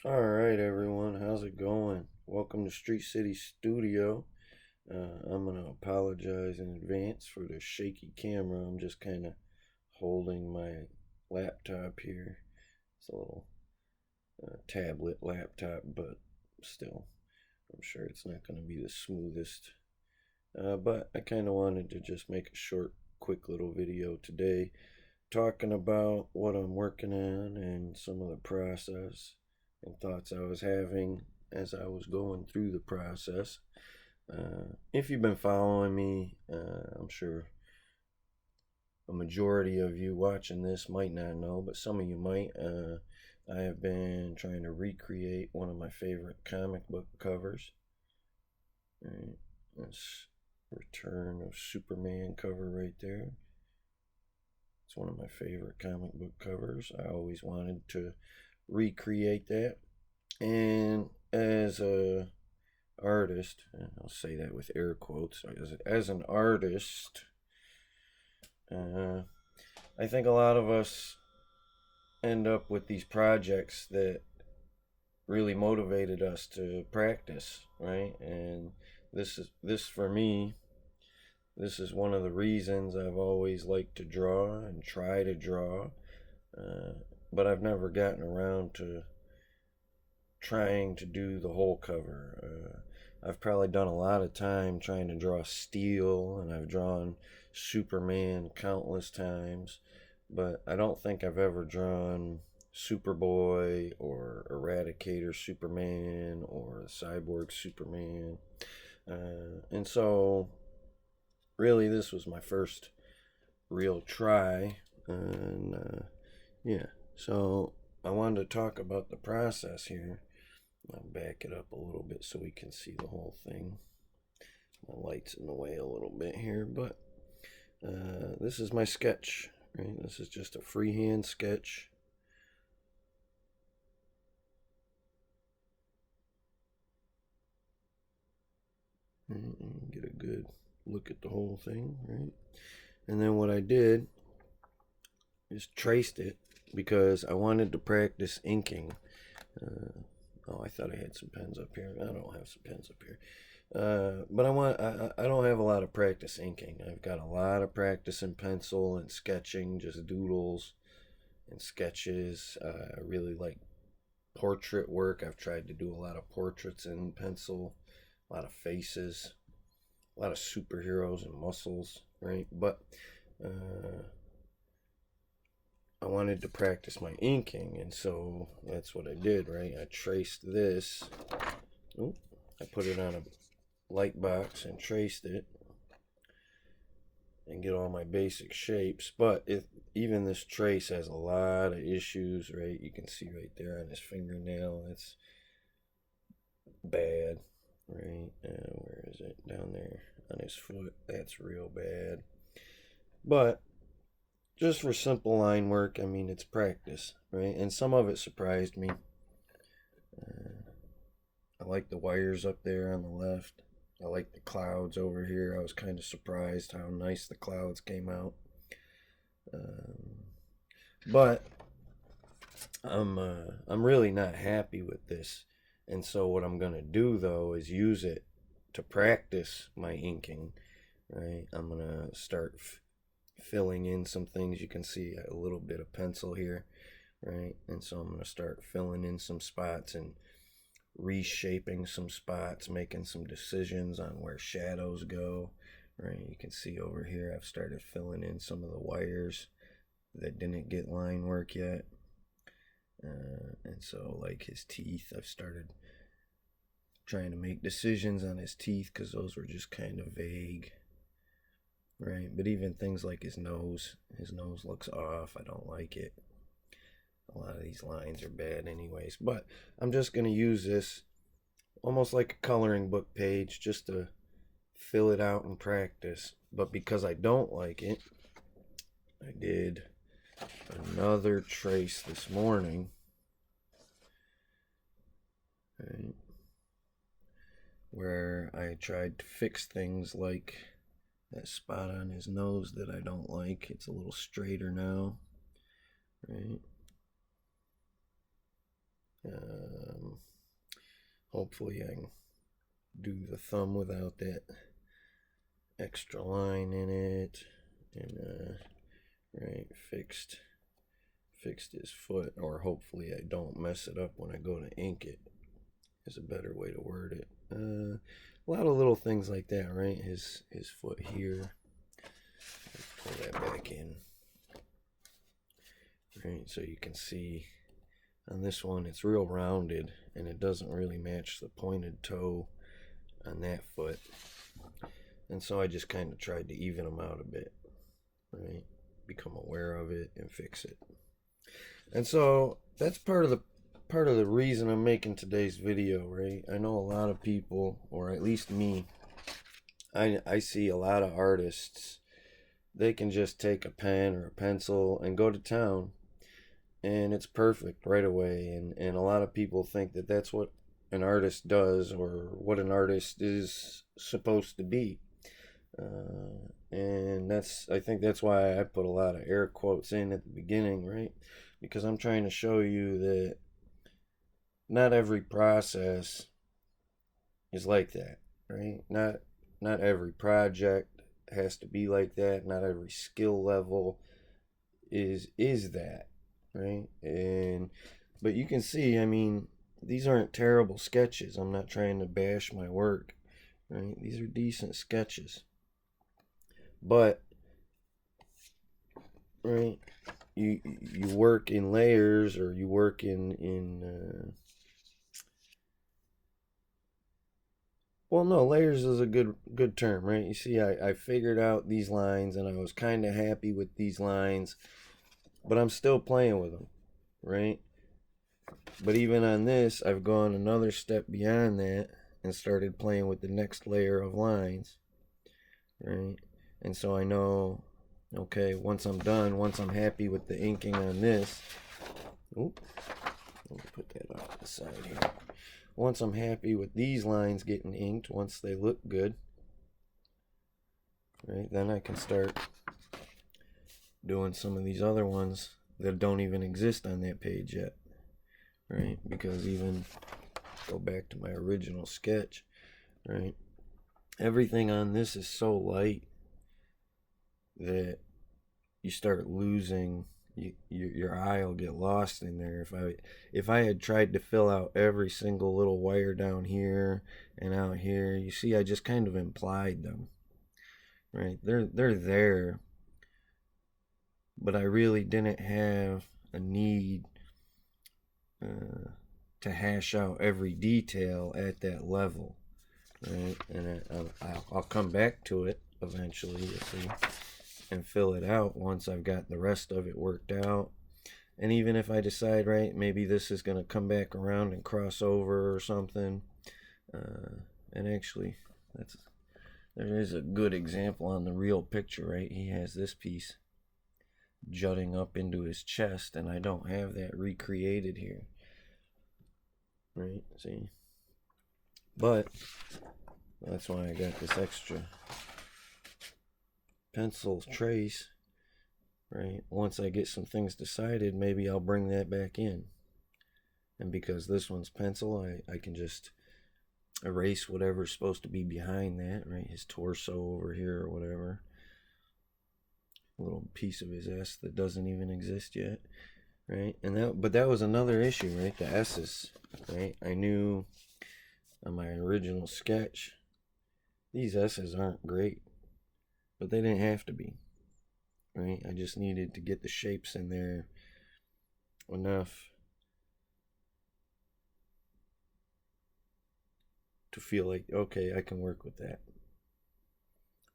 All right, everyone, how's it going? Welcome to Street City Studio. I'm going to apologize in advance for the shaky camera. I'm just kind of holding my laptop here. It's a little tablet laptop, but still, I'm sure it's not going to be the smoothest. But I kind of wanted to just make a short, quick little video today talking about what I'm working on and some of the process and thoughts I was having as I was going through the process. If you've been following me, I'm sure a majority of you watching this might not know, but some of you might. I have been trying to recreate one of my favorite comic book covers. Right, this Return of Superman cover right there. It's one of my favorite comic book covers. I always wanted to recreate that. And as a artist, and I'll say that with air quotes, as an artist, I think a lot of us end up with these projects that really motivated us to practice, right? And this for me, this is one of the reasons I've always liked to draw and try to draw, but I've never gotten around to trying to do the whole cover. I've probably done a lot of time trying to draw Steel, and I've drawn Superman countless times, but I don't think I've ever drawn Superboy or Eradicator Superman or Cyborg Superman. And so, really, this was my first real try. And yeah, so I wanted to talk about the process here. I'll back it up a little bit so we can see the whole thing. My light's in the way a little bit here, but this is my sketch, right? This is just a freehand sketch. Get a good look at the whole thing, right? And then what I did is traced it because I wanted to practice inking. Oh, I thought I had some pens up here. I don't have some pens up here. But I don't have a lot of practice inking. I've got a lot of practice in pencil and sketching, just doodles and sketches. I really like portrait work. I've tried to do a lot of portraits in pencil, a lot of faces, a lot of superheroes and muscles, right? But I wanted to practice my inking, and so that's what I did, right? I traced this. Oh, I put it on a light box and traced it and get all my basic shapes. But even this trace has a lot of issues, right? You can see right there on his fingernail. That's bad, right? Where is it? Down there on his foot. That's real bad. But just for simple line work, I mean, it's practice, right? And some of it surprised me. I like the wires up there on the left. I like the clouds over here. I was kind of surprised how nice the clouds came out. But I'm really not happy with this. And so what I'm gonna do though is use it to practice my inking. Right, I'm gonna start filling in some things. You can see a little bit of pencil here, right? And so I'm gonna start filling in some spots and reshaping some spots, making some decisions on where shadows go, right? You can see over here I've started filling in some of the wires that didn't get line work yet. And so like his teeth, I've started trying to make decisions on his teeth because those were just kind of vague, right? But even things like his nose looks off. I don't like it. A lot of these lines are bad anyways, but I'm just going to use this almost like a coloring book page just to fill it out and practice. But because I don't like it, I did another trace this morning, right, where I tried to fix things like that spot on his nose that I don't like. It's a little straighter now, right? hopefully I can do the thumb without that extra line in it. And right, fixed his foot, or hopefully I don't mess it up when I go to ink it, is a better way to word it. A lot of little things like that, right? His foot here. Pull that back in. Right, so you can see on this one it's real rounded and it doesn't really match the pointed toe on that foot. And so I just kind of tried to even them out a bit, right? Become aware of it and fix it. And so that's part of the reason I'm making today's video, right? I know a lot of people, or at least me, I see a lot of artists, they can just take a pen or a pencil and go to town and it's perfect right away. And a lot of people think that that's what an artist does, or what an artist is supposed to be. And I think that's why I put a lot of air quotes in at the beginning, right? Because I'm trying to show you that not every process is like that, right? Not every project has to be like that. Not every skill level is that, right? But you can see, I mean, these aren't terrible sketches. I'm not trying to bash my work, right? These are decent sketches. But right, you work in layers, or you work in well, no, layers is a good term, right? You see, I figured out these lines and I was kind of happy with these lines, but I'm still playing with them, right? But even on this, I've gone another step beyond that and started playing with the next layer of lines, right? And so I know, okay, once I'm done, once I'm happy with the inking on this, oop, let me put that off to the side here. Once I'm happy with these lines getting inked, once they look good, right, then I can start doing some of these other ones that don't even exist on that page yet, right? Because even, go back to my original sketch, right, everything on this is so light that you start losing, your eye will get lost in there. If I had tried to fill out every single little wire down here and out here, you see I just kind of implied them, right? They're there, but I really didn't have a need to hash out every detail at that level, right? And I'll come back to it eventually, you see, and fill it out once I've got the rest of it worked out. And even if I decide, right, maybe this is going to come back around and cross over or something, and actually there is a good example on the real picture, right? He has this piece jutting up into his chest, and I don't have that recreated here, right? See, but that's why I got this extra pencil trace, right? Once I get some things decided, maybe I'll bring that back in. And because this one's pencil, I can just erase whatever's supposed to be behind that, right? His torso over here or whatever. A little piece of his S that doesn't even exist yet, right? But that was another issue, right? The S's, right? I knew on my original sketch, these S's aren't great, but they didn't have to be, right? I just needed to get the shapes in there enough to feel like, okay, I can work with that.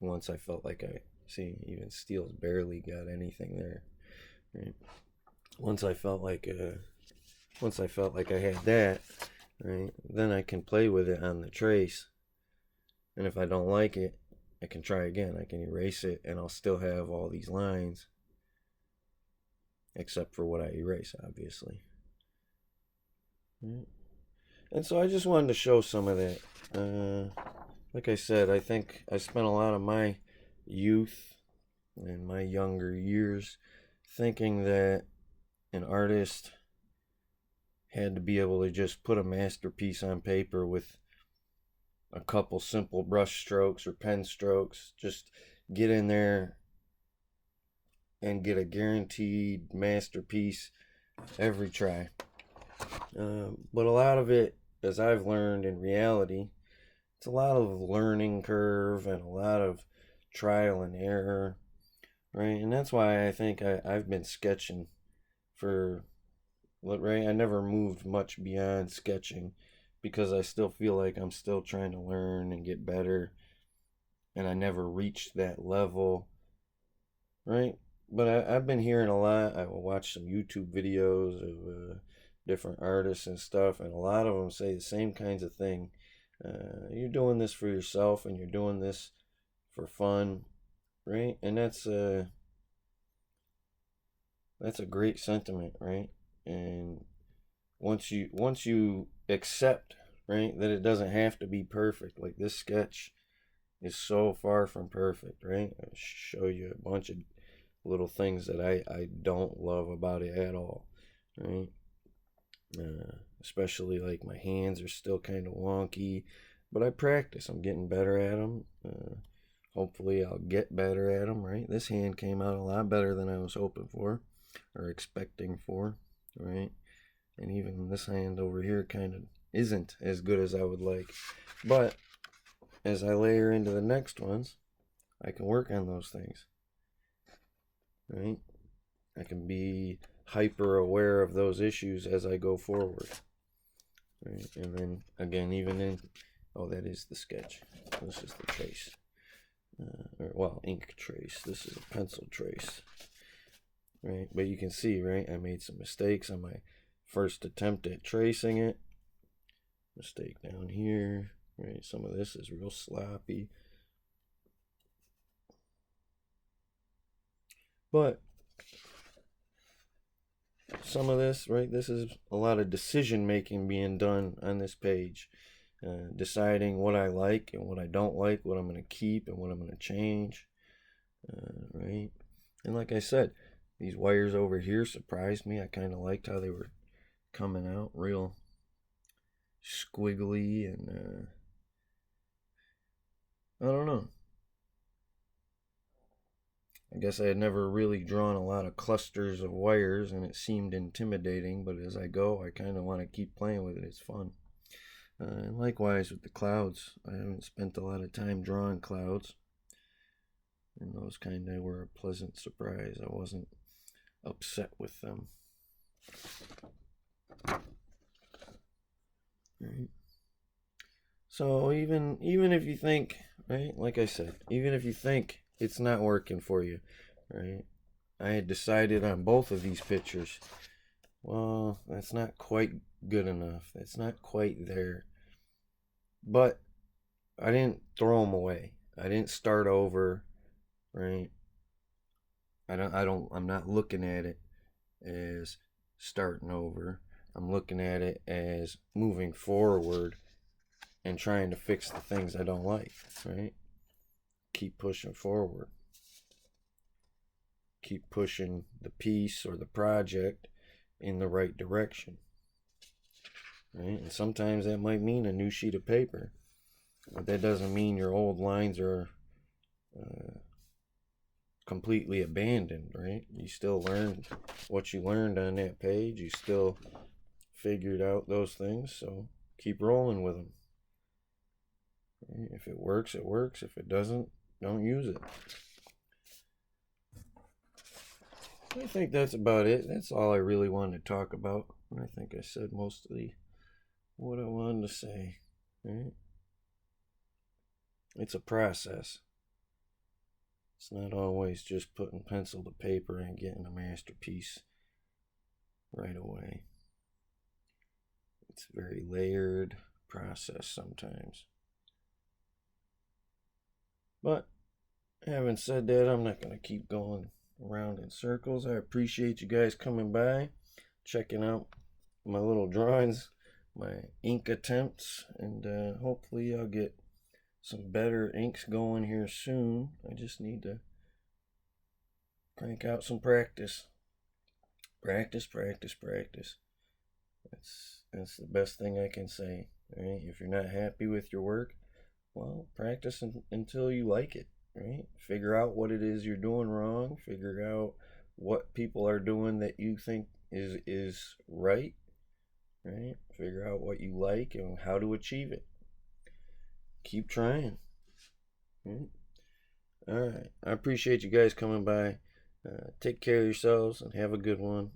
Once I felt like see, even Steele's barely got anything there, right? Once I felt like I had that, right, then I can play with it on the trace. And if I don't like it, I can try again. I can erase it and I'll still have all these lines, except for what I erase, obviously. And so I just wanted to show some of that. Like I said, I think I spent a lot of my youth and my younger years thinking that an artist had to be able to just put a masterpiece on paper with a couple simple brush strokes or pen strokes. Just get in there and get a guaranteed masterpiece every try. But a lot of it, as I've learned in reality, it's a lot of learning curve and a lot of trial and error, right? And that's why I think I've been sketching for, right? I never moved much beyond sketching because I still feel like I'm still trying to learn and get better, and I never reached that level, right? But I've been hearing a lot. I will watch some YouTube videos of different artists and stuff, and a lot of them say the same kinds of thing. You're doing this for yourself, and you're doing this for fun, right? And that's a great sentiment, right? And once you accept, right, that it doesn't have to be perfect. Like this sketch is so far from perfect, right? I'll show you a bunch of little things that I don't love about it at all, right? Especially like my hands are still kind of wonky, but I practice. I'm getting better at them. Hopefully I'll get better at them, right? This hand came out a lot better than I was hoping for or expecting for, right? And even this hand over here kind of isn't as good as I would like. But as I layer into the next ones, I can work on those things, right? I can be hyper aware of those issues as I go forward, right? And then again, even in, oh, that is the sketch. This is the trace, ink trace. This is a pencil trace, right? But you can see, right, I made some mistakes on my first attempt at tracing it. Mistake down here, right? Some of this is real sloppy, but some of this, right, this is a lot of decision making being done on this page, deciding what I like and what I don't like, what I'm going to keep and what I'm going to change, right? And like I said, these wires over here surprised me. I kind of liked how they were coming out real squiggly, and I don't know. I guess I had never really drawn a lot of clusters of wires, and it seemed intimidating, but as I go, I kind of want to keep playing with it. It's fun. And likewise with the clouds. I haven't spent a lot of time drawing clouds, and those kind of were a pleasant surprise. I wasn't upset with them. Right. So even if you think, right, like I said, even if you think it's not working for you, right? I had decided on both of these pictures. Well, that's not quite good enough. That's not quite there. But I didn't throw them away. I didn't start over, right? I'm not looking at it as starting over. I'm looking at it as moving forward and trying to fix the things I don't like, right? Keep pushing forward. Keep pushing the piece or the project in the right direction, right? And sometimes that might mean a new sheet of paper, but that doesn't mean your old lines are completely abandoned, right? You still learned what you learned on that page. You still figured out those things, so keep rolling with them. Right? If it works, it works. If it doesn't, don't use it. I think that's about it. That's all I really wanted to talk about. I think I said mostly what I wanted to say. Right? It's a process. It's not always just putting pencil to paper and getting a masterpiece right away. It's a very layered process sometimes. But having said that, I'm not going to keep going around in circles. I appreciate you guys coming by, checking out my little drawings, my ink attempts, and hopefully I'll get some better inks going here soon. I just need to crank out some practice. Practice. That's the best thing I can say. Right? If you're not happy with your work, well, practice until you like it. Right? Figure out what it is you're doing wrong. Figure out what people are doing that you think is right. Right? Figure out what you like and how to achieve it. Keep trying. Right? All right. I appreciate you guys coming by. Take care of yourselves and have a good one.